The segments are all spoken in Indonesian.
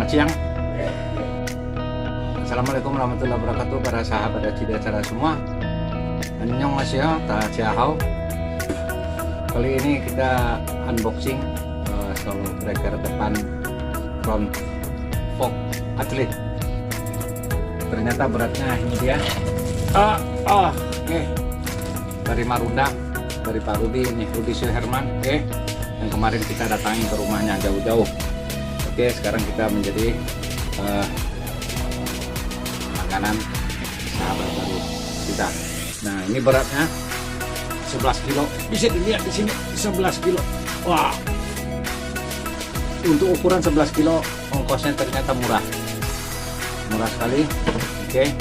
Selamat siang. Assalamualaikum warahmatullahi wabarakatuh para sahabat dan acara semua. Annyeonghaseyo, Tachahao. Kali ini kita unboxing solo breaker depan front fork atlet. Ternyata beratnya ini dia. Oke. Dari Marunda, dari Pak Rudi ini, Rudi Suherman. Oke. Yang kemarin kita datangi ke rumahnya jauh-jauh. Oke, sekarang kita menjadi langganan sahabat baru kita. Nah, ini beratnya 11 kilo. Bisa dilihat di sini 11 kilo. Wah. Untuk ukuran 11 kilo ongkosnya ternyata murah. Murah sekali. Oke.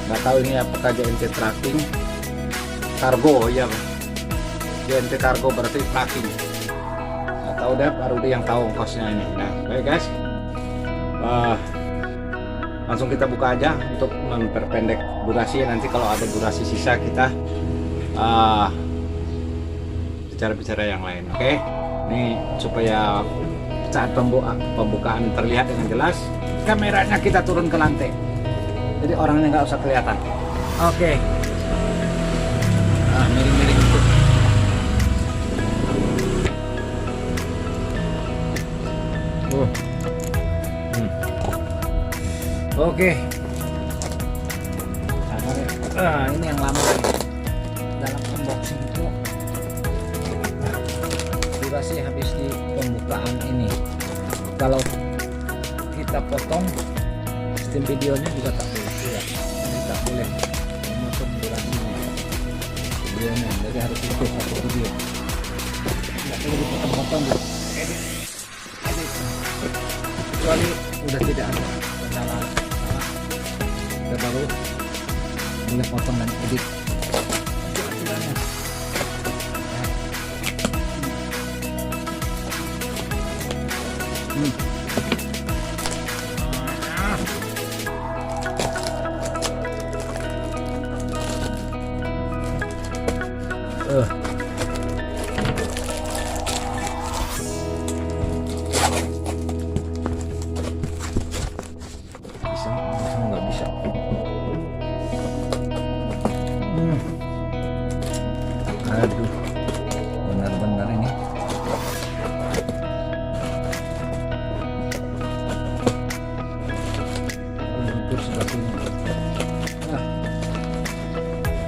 Nggak tahu ini apakah JNT tracking kargo ya. JNT kargo berarti tracking. Nggak tahu deh, Pak Rudi yang tahu ongkosnya ini. Nah, baik guys. Langsung kita buka aja untuk memperpendek durasi. Nanti kalau ada durasi sisa kita bicara-bicara yang lain. Oke. Ini supaya saat pembukaan terlihat dengan jelas, kameranya kita turun ke lantai, jadi orangnya nggak usah kelihatan. Oke. Miring-miring itu. Oke. Ini yang lama dalam unboxing itu. Durasi habis di pembukaan ini. Kalau kita potong sistem videonya juga tak boleh ya. Jadi tak boleh memotong durasinya videonya. Jadi harus utuh satu video. Nggak boleh dipotong-potong. Edit. Kecuali udah tidak ada kendala. Kita baru boleh potong dan edit. Aduh, benar-benar ini. Hancur sebelah sini.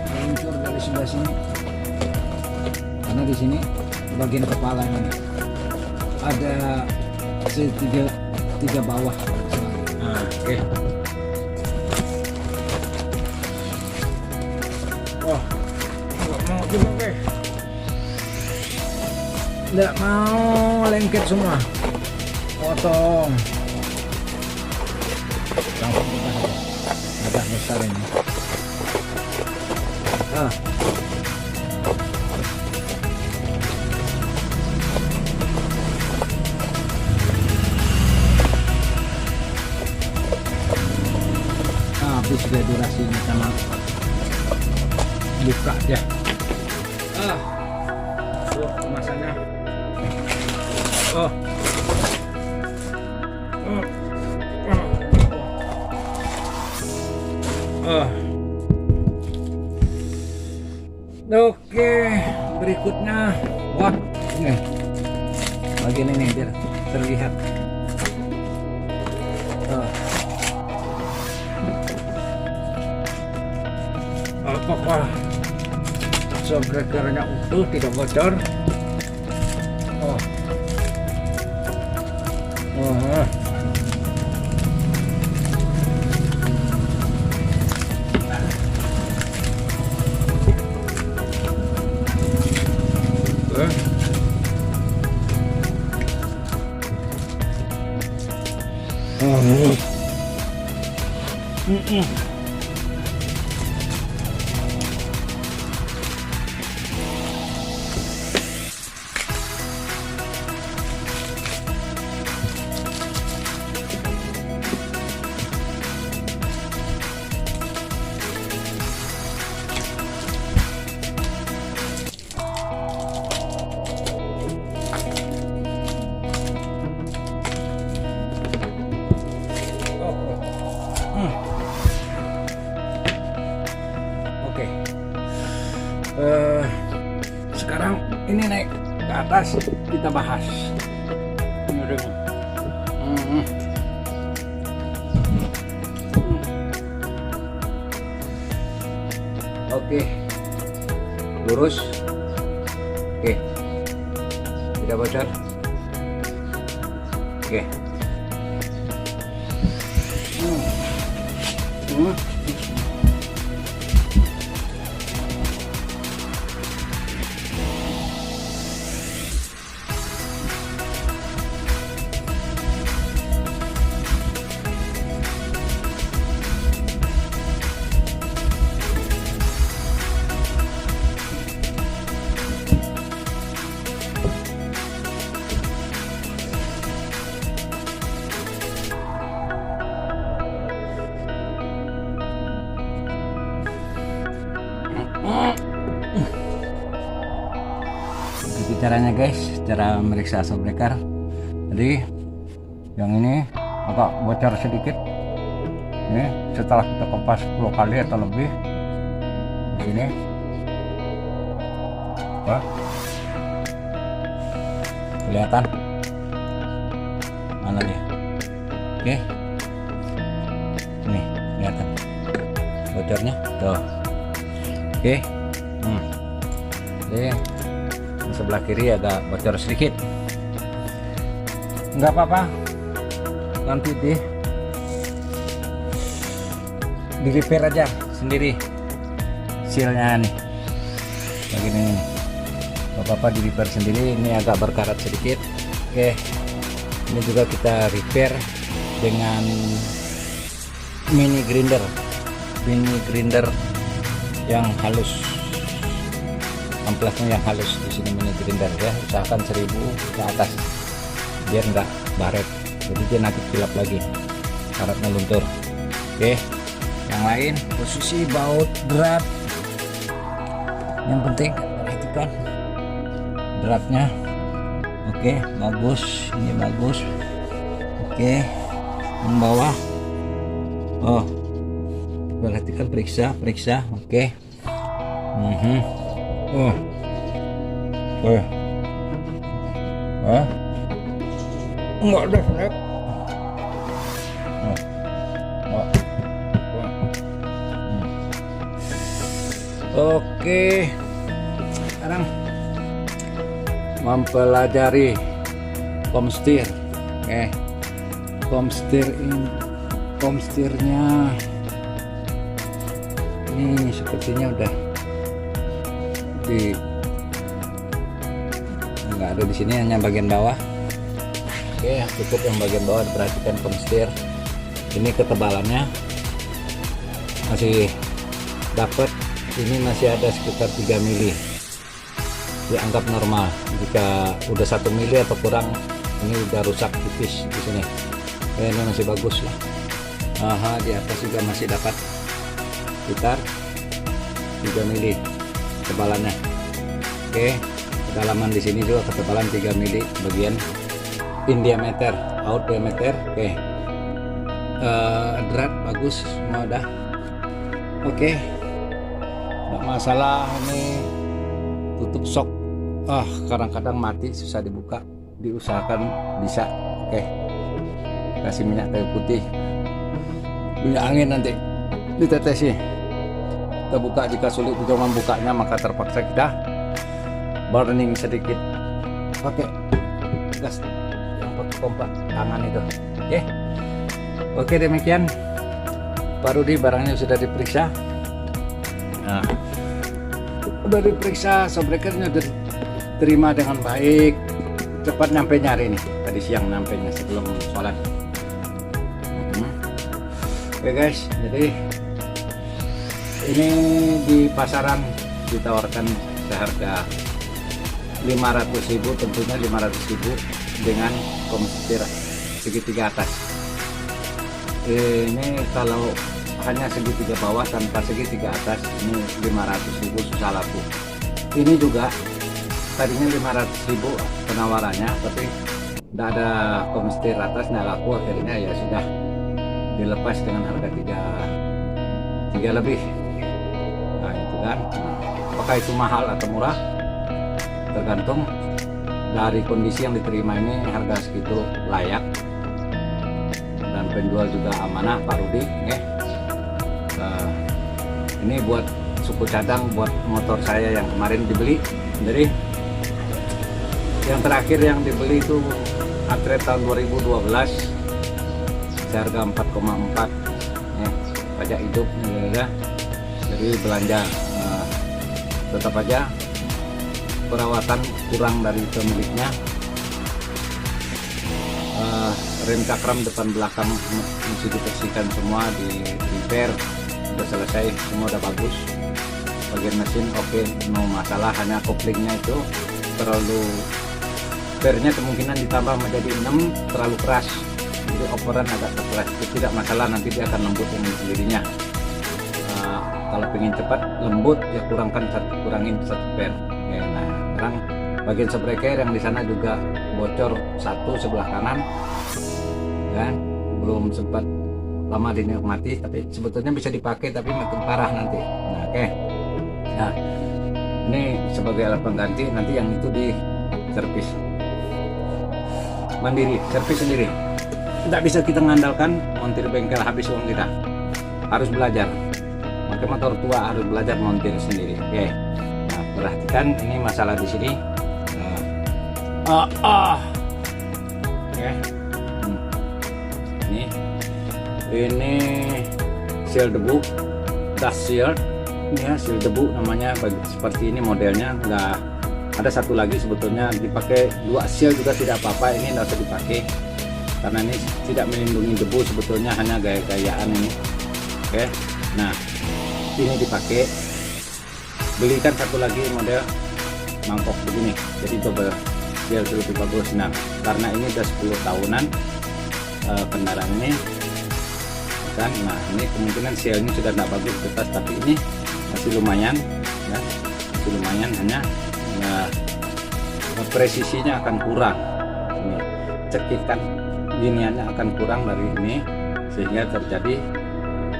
Hancur dari sebelah sini. Karena di sini bagian kepala ini ada tiga bawah. Oke. Wah. Mau juga guys, nggak mau lengket semua, potong langsung kita agak besar ini. Habis deh durasinya sama buka ya. Kemasannya. Oke, berikutnya. Wah, ini bagian ini biar terlihat. Apakah breakernya utuh, tidak bocor? ini naik ke atas, kita bahas. Oke, lurus. Oke, tidak bocor. Oke. Itu caranya guys, cara meriksa shockbreaker. Jadi yang ini agak bocor sedikit. Ini setelah kita kompas 10 kali atau lebih. Ini apa? Kelihatan mana nih? Oke, nih kelihatan bocornya tuh. Oke, jadi yang sebelah kiri agak bocor sedikit, nggak apa-apa, nanti di repair aja sendiri sealnya nih bagian ini, nggak apa-apa, di repair sendiri. Ini agak berkarat sedikit. Oke, ini juga kita repair dengan mini grinder yang halus, amplasnya yang halus. Di sini mini grinder ya, usahakan 1000 ke atas biar nggak baret, jadi dia nanti kilap lagi, karatnya luntur. Oke, yang lain posisi baut drat, yang penting perhatikan dratnya. Oke, bagus, ini bagus. Oke, yang bawah, oh perhatikan, periksa. Oke. Enggak ada snap. Oke, sekarang mempelajari komstir. Oke, komstirnya ini sepertinya udah nggak ada di sini, hanya bagian bawah. Oke, cukup yang bagian bawah. Perhatikan komstir ini ketebalannya masih dapat, ini masih ada sekitar 3 mili, dianggap normal. Jika udah 1 mili atau kurang, ini udah rusak tipis di sini. Ini masih bagus lah. Di atas juga masih dapat sekitar 3 mili ketebalannya. Oke, kedalaman di sini juga ketebalan 3 mili bagian in diameter, out diameter. Oke, drat bagus semua udah. Oke, nggak masalah. Ini tutup shock, kadang-kadang mati, susah dibuka, diusahakan bisa. Oke, kasih minyak kayu putih, minyak angin, nanti ditetesi. Kita buka, jika sulit juga membukanya maka terpaksa kita burning sedikit pakai gas yang pompa tangan itu. Oke, demikian Pak Rudi, barangnya sudah diperiksa. Nah, udah diperiksa, shockbreakernya udah terima dengan baik, cepat nyampenya hari ini. Tadi siang nyampenya sebelum sholat. Oke guys, jadi ini di pasaran ditawarkan seharga 500.000, tentunya 500.000 dengan komstir segitiga atas. Ini kalau hanya segitiga bawah tanpa segitiga atas, ini 500.000 susah laku. Ini juga tadinya 500.000 penawarannya, tapi tidak ada komstir atasnya laku, akhirnya ya sudah dilepas dengan harga 3 lebih. Nah itu kan, apakah itu mahal atau murah? tergantung dari kondisi yang diterima ini, harga segitu layak dan penjual juga amanah Pak Rudi. Ini buat suku cadang buat motor saya yang kemarin dibeli. Jadi yang terakhir yang dibeli itu Atret tahun 2012 seharga 4,4 pajak hidup ya. Jadi belanja tetap aja perawatan kurang dari pemiliknya. Rem cakram depan belakang mesti dibersihkan semua, di repair, udah selesai semua, udah bagus. Bagian mesin oke, no masalah, hanya koplingnya itu terlalu, pernya kemungkinan ditambah menjadi 6 terlalu keras, jadi operan agak keras. Itu tidak masalah, nanti dia akan lembut dengan sendirinya. Kalau ingin cepat lembut ya kurangin satu per. Nah sekarang bagian subreker yang di sana juga bocor satu sebelah kanan, kan belum sempat lama dinikmati, tapi sebetulnya bisa dipakai, tapi makin parah nanti. Nah oke. Nah ini sebagai alat pengganti, nanti yang itu di servis mandiri, servis sendiri. Tidak bisa kita mengandalkan montir bengkel habis uang kita, harus belajar. Pakai motor tua harus belajar montir sendiri. Oke. Nah, perhatikan ini masalah di sini. Oke. Ini seal debu, dust shield. Ini ya seal debu namanya, seperti ini modelnya. Enggak ada satu lagi sebetulnya dipakai, 2 seal juga tidak apa-apa. Ini nggak usah dipakai karena ini tidak melindungi debu, sebetulnya hanya gaya-gayaan ini. Oke. Nah ini dipakai. Belikan satu lagi model mangkok begini, jadi double biar lebih bagus. Nah karena ini udah 10 tahunan kendaraan ini kan, nah ini kemungkinan sealnya sudah tidak bagus kertas, tapi ini masih lumayan ya, masih lumayan, hanya presisinya akan kurang. Ini cekikan giniannya akan kurang dari ini, sehingga terjadi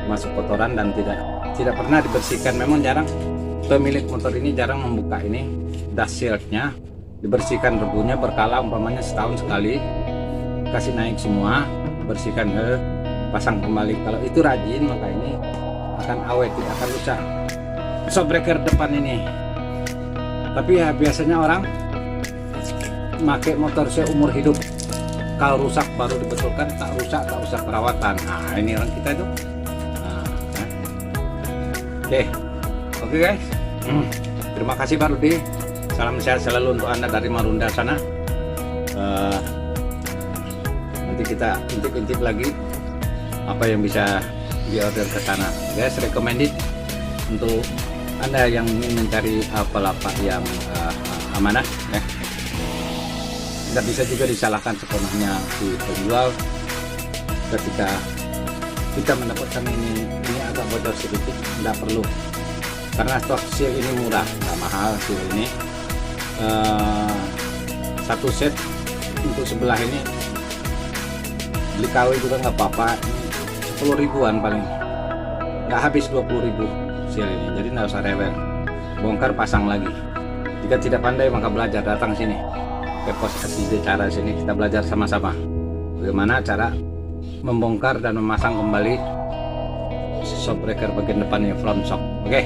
masuk kotoran dan tidak pernah dibersihkan. Memang jarang, pemilik motor ini jarang membuka ini dust shieldnya, dibersihkan debunya berkala, umpamanya setahun sekali kasih naik semua, bersihkan, pasang kembali. Kalau itu rajin maka ini akan awet, tidak akan rusak. Shockbreaker depan ini, tapi ya biasanya orang pakai motor seumur hidup, kalau rusak baru dibetulkan, tak rusak perawatan. Nah ini orang kita itu. Oke guys, terima kasih Pak Rudi, salam sehat selalu untuk Anda dari Marunda sana. Nanti kita intip-intip lagi apa yang bisa diorder ke sana. Guys, recommended untuk Anda yang ingin mencari pelapak yang amanah ya. Tidak bisa juga disalahkan sepenuhnya si penjual ketika kita mendapatkan ini agak bocor sedikit, tidak perlu, karena stok seal ini murah, nggak mahal seal ini. Satu set untuk sebelah ini beli KW juga nggak apa-apa, 10 ribuan paling, nggak habis 20.000 seal ini, jadi nggak usah rewel, bongkar pasang lagi. Jika tidak pandai maka belajar, datang sini ke pos SID cara sini, kita belajar sama-sama bagaimana cara membongkar dan memasang kembali shockbreaker bagian depannya, front shock. Oke.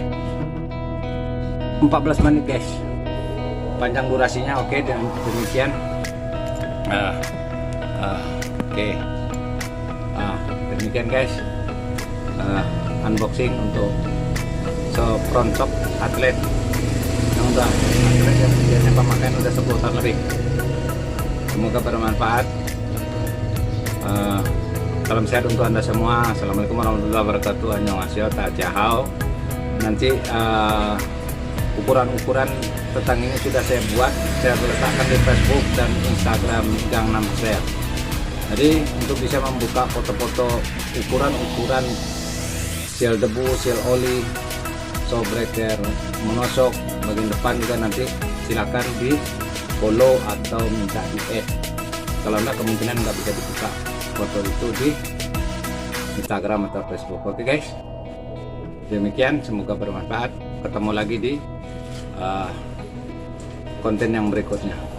14 menit guys, panjang durasinya. Oke, dan demikian demikian guys, unboxing untuk front shock Atlet yang udah Atlet yang biasanya pemakaian udah 10 tahun lebih. Semoga bermanfaat. Salam sehat untuk Anda semua. Assalamualaikum warahmatullahi wabarakatuh. Annyeonghaseyo, tajahau. Nanti ukuran-ukuran tentang ini sudah saya buat, saya letakkan di Facebook dan Instagram Gangnam Style. Jadi untuk bisa membuka foto-foto ukuran-ukuran seal debu, seal oli, shockbreaker, monoshock bagian depan juga, nanti silakan di follow atau minta di add. Kalau enggak kemungkinan nggak bisa dibuka foto itu di Instagram atau Facebook. Oke guys, demikian, semoga bermanfaat. Ketemu lagi di konten yang berikutnya.